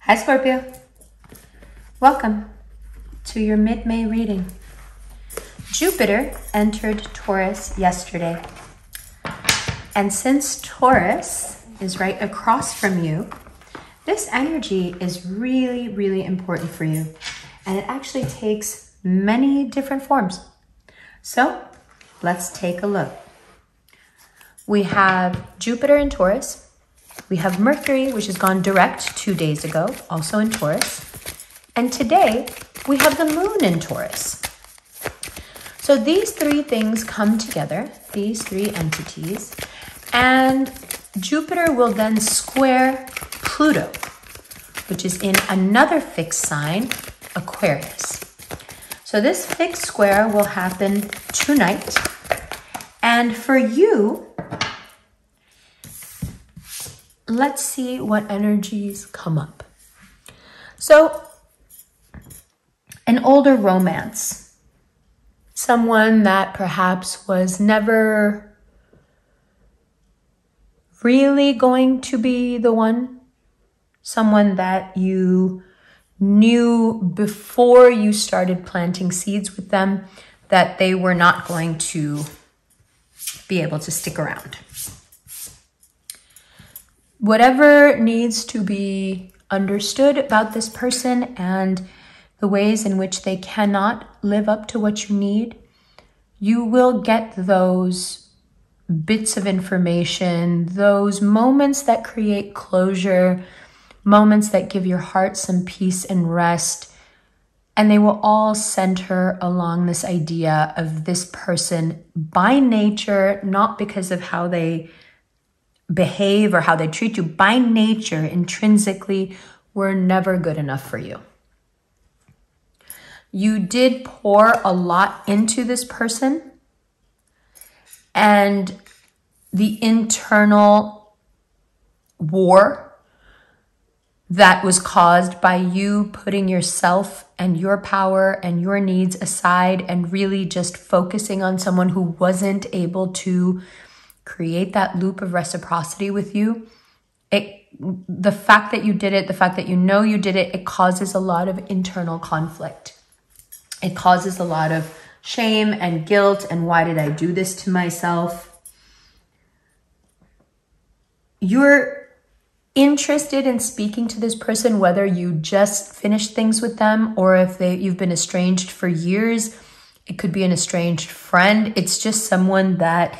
Hi, Scorpio. Welcome to your mid-May reading. Jupiter entered Taurus yesterday. And since Taurus is right across from you, this energy is really, really important for you. And it actually takes many different forms. So let's take a look. We have Jupiter in Taurus. We have Mercury, which has gone direct 2 days ago, also in Taurus. And today, we have the Moon in Taurus. So these three things come together, these three entities, and Jupiter will then square Pluto, which is in another fixed sign, Aquarius. So this fixed square will happen tonight. And for you, let's see what energies come up. So, an older romance. Someone that perhaps was never really going to be the one. Someone that you knew before you started planting seeds with them that they were not going to be able to stick around. Whatever needs to be understood about this person and the ways in which they cannot live up to what you need, you will get those bits of information, those moments that create closure, moments that give your heart some peace and rest. And they will all center along this idea of this person by nature, not because of how they behave or how they treat you, by nature, intrinsically, were never good enough for you. You did pour a lot into this person, and the internal war that was caused by you putting yourself and your power and your needs aside and really just focusing on someone who wasn't able to create that loop of reciprocity with you. The fact that you did it, the fact that you know you did it, it causes a lot of internal conflict. It causes a lot of shame and guilt and why did I do this to myself? You're interested in speaking to this person, whether you just finished things with them or if you've been estranged for years. It could be an estranged friend. It's just someone that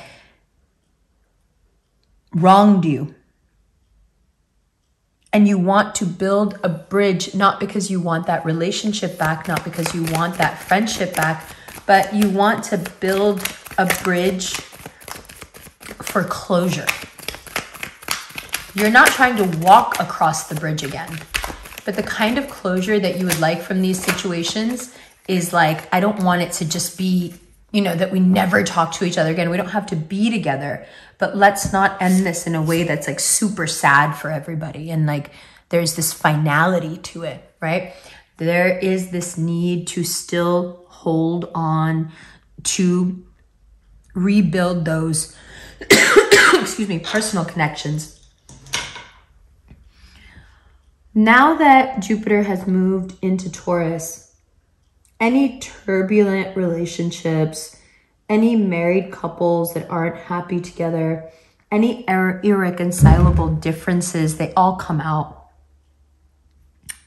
wronged you. And you want to build a bridge, not because you want that relationship back, not because you want that friendship back, but you want to build a bridge for closure. You're not trying to walk across the bridge again, but the kind of closure that you would like from these situations is like, I don't want it to just be, that we never talk to each other again. We don't have to be together, but let's not end this in a way that's like super sad for everybody. And like, there's this finality to it, right? There is this need to still hold on to rebuild those, personal connections. Now that Jupiter has moved into Taurus, any turbulent relationships, any married couples that aren't happy together, any irreconcilable differences, they all come out.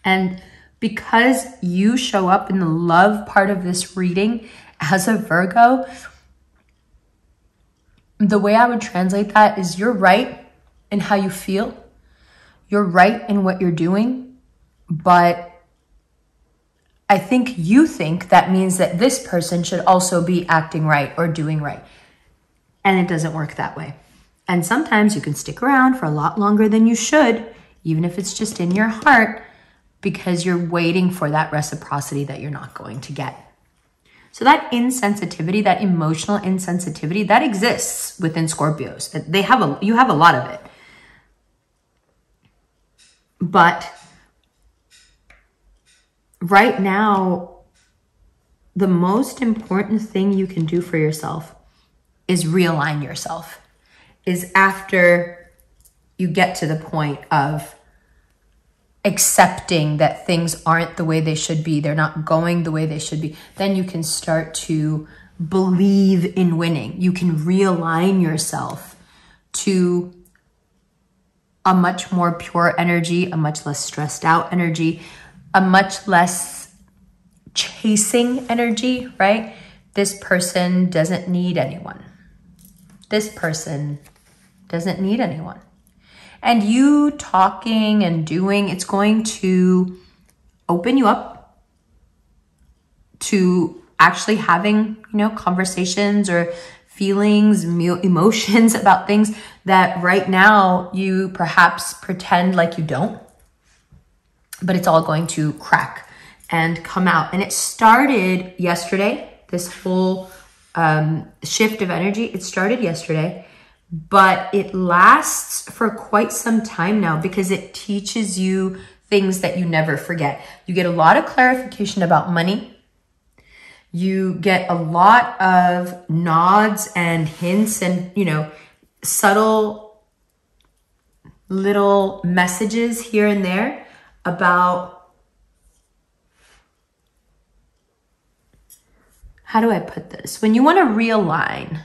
And because you show up in the love part of this reading as a Virgo, the way I would translate that is you're right in how you feel. You're right in what you're doing, but I think you think that means that this person should also be acting right or doing right. And it doesn't work that way. And sometimes you can stick around for a lot longer than you should, even if it's just in your heart, because you're waiting for that reciprocity that you're not going to get. So that insensitivity, that emotional insensitivity, that exists within Scorpios. You have a lot of it. But right now, the most important thing you can do for yourself is realign yourself. Is after you get to the point of accepting that things aren't the way they should be, they're not going the way they should be, then you can start to believe in winning. You can realign yourself to a much more pure energy, a much less stressed out energy, a much less chasing energy, right? This person doesn't need anyone. This person doesn't need anyone. And you talking and doing, it's going to open you up to actually having, conversations or feelings, emotions about things that right now you perhaps pretend like you don't, but it's all going to crack and come out. And it started yesterday, this whole shift of energy, it started yesterday, but it lasts for quite some time now because it teaches you things that you never forget. You get a lot of clarification about money. You get a lot of nods and hints and, subtle little messages here and there about, how do I put this? When you want to realign,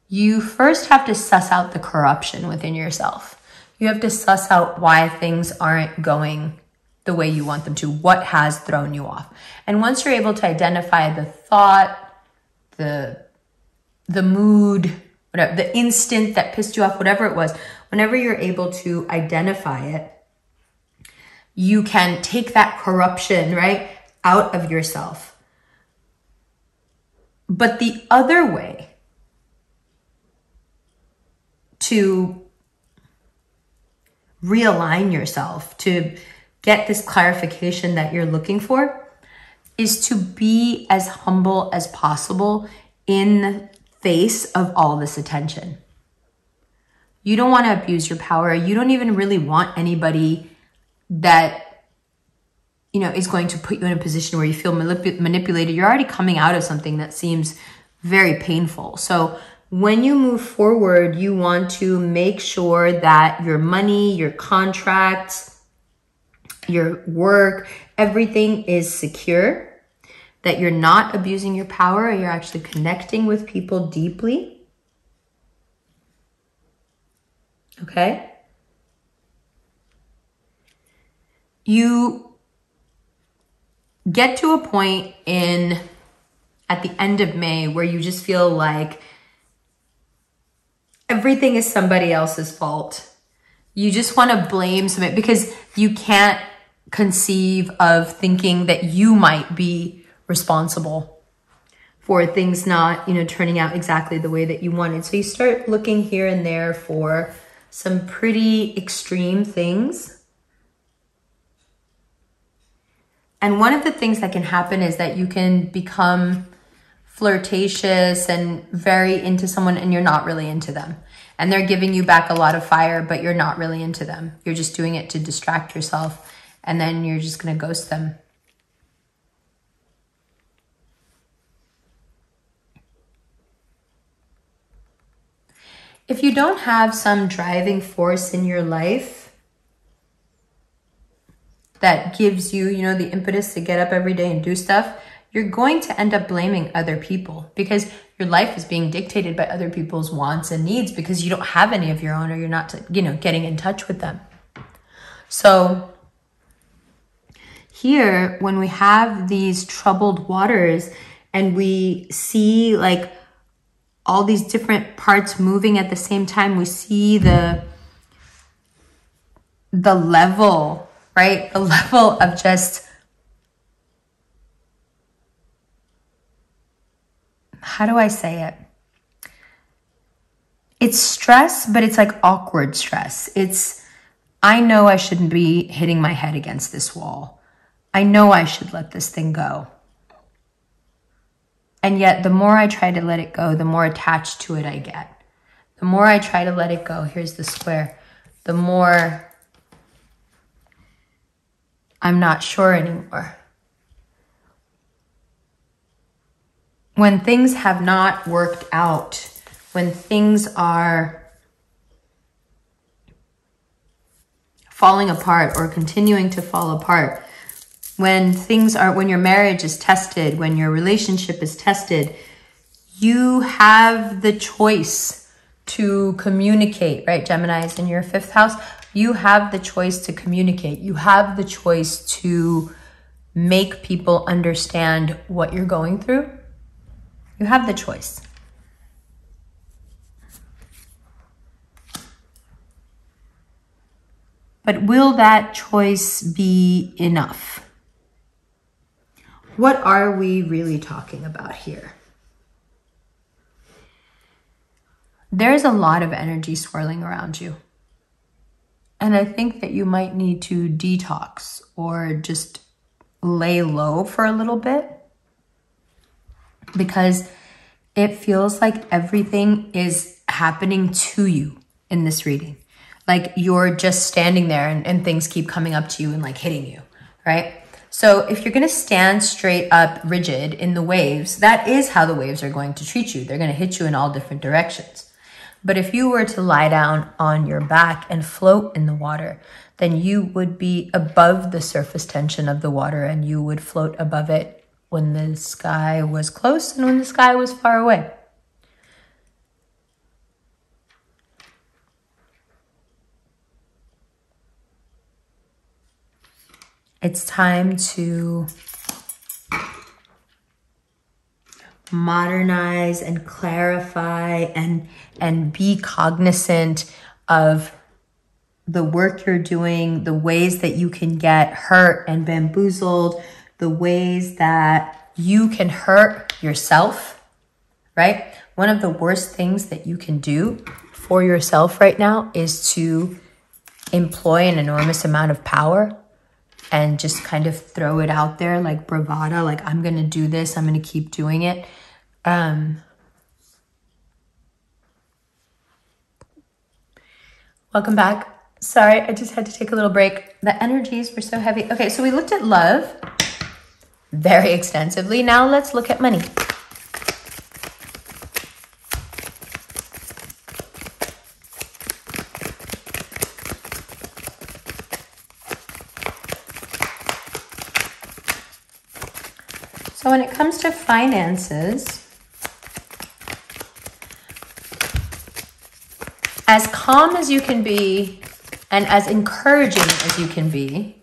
you first have to suss out the corruption within yourself. You have to suss out why things aren't going the way you want them to, what has thrown you off. And once you're able to identify the thought, the mood, whatever, the instant that pissed you off, whatever it was, whenever you're able to identify it, you can take that corruption, right, out of yourself. But the other way to realign yourself, to get this clarification that you're looking for, is to be as humble as possible in the face of all this attention. You don't want to abuse your power. You don't even really want anybody that, is going to put you in a position where you feel manipulated. You're already coming out of something that seems very painful. So when you move forward, you want to make sure that your money, your contracts, your work, everything is secure, that you're not abusing your power, you're actually connecting with people deeply. Okay? You get to a point at the end of May where you just feel like everything is somebody else's fault. You just want to blame somebody because you can't conceive of thinking that you might be responsible for things not, turning out exactly the way that you wanted. So you start looking here and there for some pretty extreme things. And one of the things that can happen is that you can become flirtatious and very into someone and you're not really into them. And they're giving you back a lot of fire, but you're not really into them. You're just doing it to distract yourself. And then you're just going to ghost them. If you don't have some driving force in your life that gives you, the impetus to get up every day and do stuff, you're going to end up blaming other people because your life is being dictated by other people's wants and needs because you don't have any of your own or you're not, getting in touch with them. So here, when we have these troubled waters and we see like all these different parts moving at the same time, we see the level, right? The level of just, how do I say it? It's stress, but it's like awkward stress. It's, I know I shouldn't be hitting my head against this wall. I know I should let this thing go. And yet the more I try to let it go, the more attached to it I get. The more I try to let it go, here's the square, the more I'm not sure anymore. When things have not worked out, when things are falling apart or continuing to fall apart, when your marriage is tested, when your relationship is tested, you have the choice to communicate, right? Gemini is in your 5th house. You have the choice to communicate. You have the choice to make people understand what you're going through. You have the choice. But will that choice be enough? What are we really talking about here? There's a lot of energy swirling around you. And I think that you might need to detox or just lay low for a little bit, because it feels like everything is happening to you in this reading. Like you're just standing there and things keep coming up to you and like hitting you, right? So if you're going to stand straight up rigid in the waves, that is how the waves are going to treat you. They're going to hit you in all different directions. But if you were to lie down on your back and float in the water, then you would be above the surface tension of the water, and you would float above it when the sky was close and when the sky was far away. It's time to modernize and clarify and be cognizant of the work you're doing, the ways that you can get hurt and bamboozled, the ways that you can hurt yourself, right? One of the worst things that you can do for yourself right now is to employ an enormous amount of power and just kind of throw it out there like bravado, like I'm going to do this, I'm going to keep doing it. Welcome back. Sorry, I just had to take a little break. The energies were so heavy. Okay, so we looked at love very extensively. Now let's look at money. So when it comes to finances, as calm as you can be and as encouraging as you can be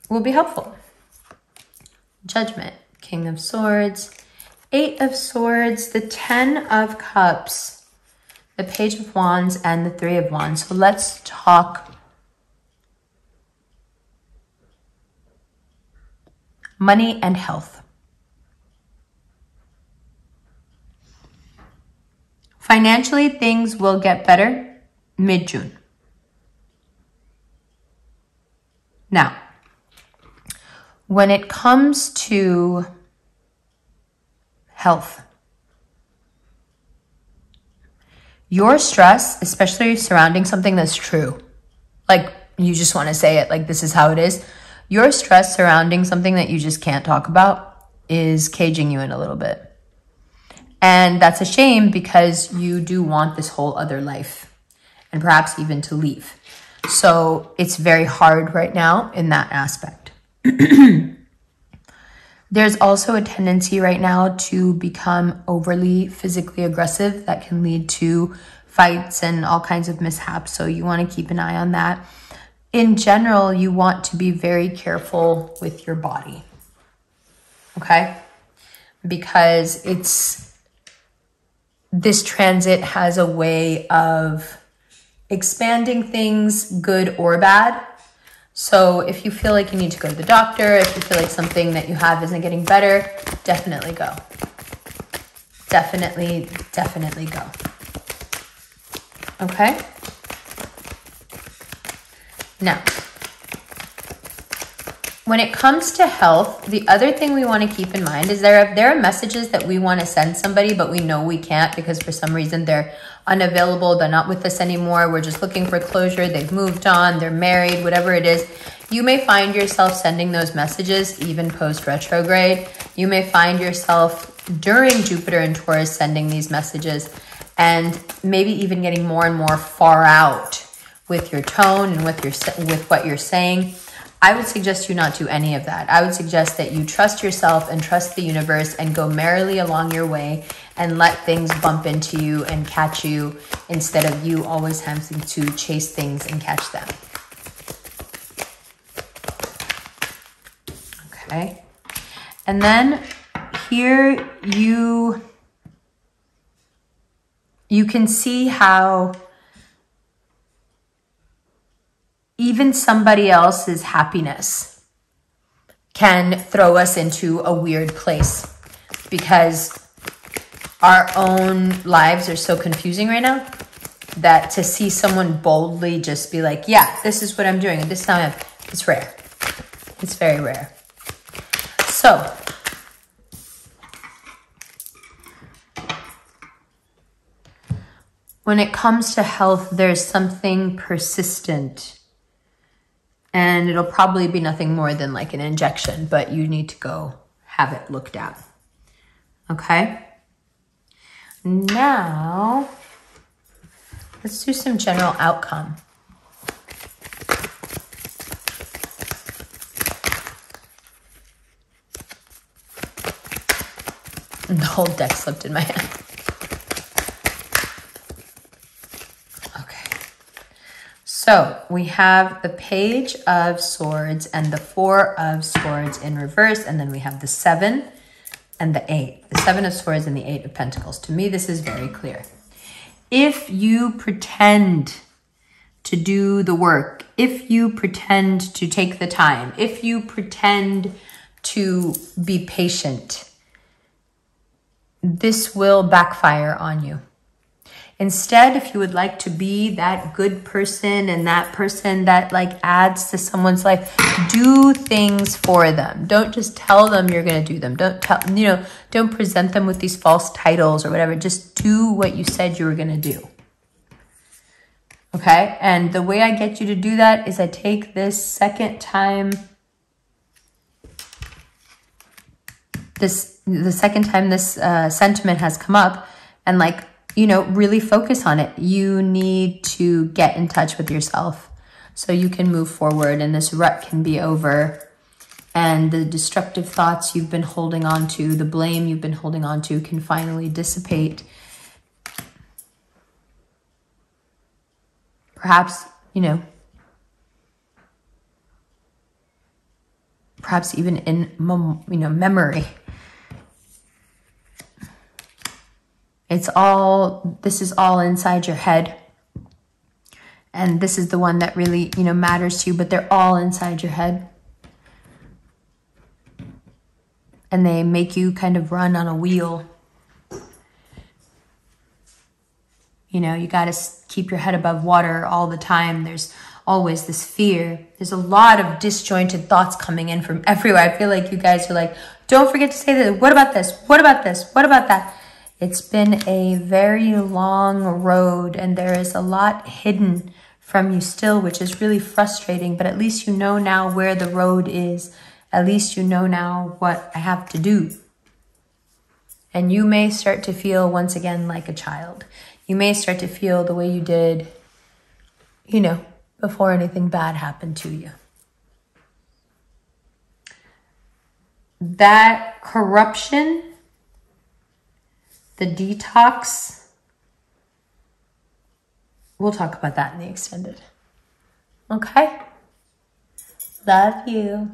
will be helpful. Judgment, King of Swords, 8 of Swords, the 10 of Cups, the Page of Wands, and the 3 of Wands. So let's talk money and health. Financially, things will get better mid-June. Now, when it comes to health, your stress, especially surrounding something that's true, like you just want to say it like this is how it is, your stress surrounding something that you just can't talk about is caging you in a little bit. And that's a shame, because you do want this whole other life and perhaps even to leave. So it's very hard right now in that aspect. There's also a tendency right now to become overly physically aggressive that can lead to fights and all kinds of mishaps. So you want to keep an eye on that. In general, you want to be very careful with your body, okay? Because this transit has a way of expanding things, good or bad. So if you feel like you need to go to the doctor, if you feel like something that you have isn't getting better, definitely go. Definitely go. Okay? Now, when it comes to health, the other thing we want to keep in mind is there are messages that we want to send somebody, but we know we can't because for some reason they're unavailable, they're not with us anymore, we're just looking for closure, they've moved on, they're married, whatever it is. You may find yourself sending those messages even post-retrograde. You may find yourself during Jupiter and Taurus sending these messages, and maybe even getting more and more far out with your tone and with what you're saying. I would suggest you not do any of that. I would suggest that you trust yourself and trust the universe and go merrily along your way and let things bump into you and catch you instead of you always having to chase things and catch them. Okay. And then here you can see how even somebody else's happiness can throw us into a weird place because our own lives are so confusing right now that to see someone boldly just be like, yeah, this is what I'm doing, and this time it's rare. It's very rare. So, when it comes to health, there's something persistent. And it'll probably be nothing more than like an injection, but you need to go have it looked at. Okay? Now, let's do some general outcome. And the whole deck slipped in my hand. So we have the Page of Swords and the Four of Swords in reverse, and then we have the 7 and the 8. The 7 of Swords and the 8 of Pentacles. To me, this is very clear. If you pretend to do the work, if you pretend to take the time, if you pretend to be patient, this will backfire on you. Instead, if you would like to be that good person and that person that like adds to someone's life, do things for them. Don't just tell them you're going to do them. Don't present them with these false titles or whatever. Just do what you said you were going to do. Okay? And the way I get you to do that is I take this second time, the second time this sentiment has come up, and like, really focus on it. You need to get in touch with yourself so you can move forward and this rut can be over. And the destructive thoughts you've been holding on to, the blame you've been holding on to can finally dissipate. Perhaps, perhaps even in, memory. This is all inside your head. And this is the one that really, matters to you, but they're all inside your head. And they make you kind of run on a wheel. You got to keep your head above water all the time. There's always this fear. There's a lot of disjointed thoughts coming in from everywhere. I feel like you guys are like, don't forget to say this. What about this? What about this? What about that? It's been a very long road and there is a lot hidden from you still, which is really frustrating, but at least you know now where the road is. At least you know now what I have to do. And you may start to feel once again like a child. You may start to feel the way you did, before anything bad happened to you. That corruption, the detox, we'll talk about that in the extended. Okay? Love you.